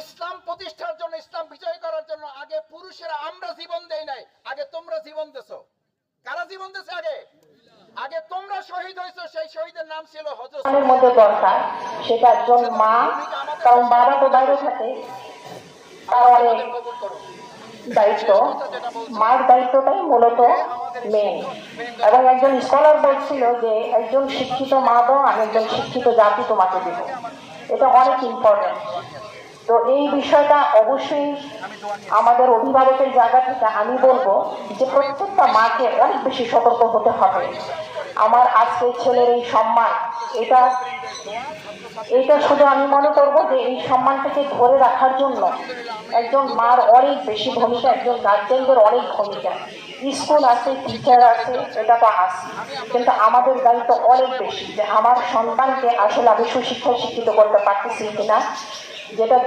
ইসলাম প্রতিষ্ঠার জন্য, ইসলাম বিজয় করার জন্য আগে পুরুষেরা আমরা জীবন দেই নাই, আগে তোমরা জীবন দেছো। কারা জীবন দিয়েছে? আগে তোমরা শহীদ হয়েছো। সেই শহীদের নাম ছিল হযরত মধ্যে দরকার সেটা একজন মা, কারণ বাবা তো বাইরে থাকে, তার অনেক দায়িত্ব। মার দায়িত্বটাই মূলত মেন। এবং একজন স্কলার বলছিল যে একজন শিক্ষিত মা দাও, আমি একজন শিক্ষিত জাতি তোমাকে দিব। এটা অনেক ইম্পর্টেন্ট। তো এই বিষয়টা অবশ্যই আমাদের অভিভাবকের জায়গা থেকে আমি বলবো যে প্রত্যেকটা মাকে অনেক বেশি সতর্ক হতে হবে। আমার আজকে ছেলের এই সম্মান, এটা শুধু আমি মনে করবো যে এই সম্মানটাকে ধরে রাখার জন্য একজন মার অনেক বেশি ভূমিকা, একজন গার্জেনদের অনেক ভূমিকা। স্কুল আছে, টিচার আছে, এটা তো আছে, কিন্তু আমাদের দায়িত্ব অনেক বেশি যে আমার সন্তানকে আসলে আমি সুশিক্ষায় শিক্ষিত করতে পারতেছি কিনা, যেটা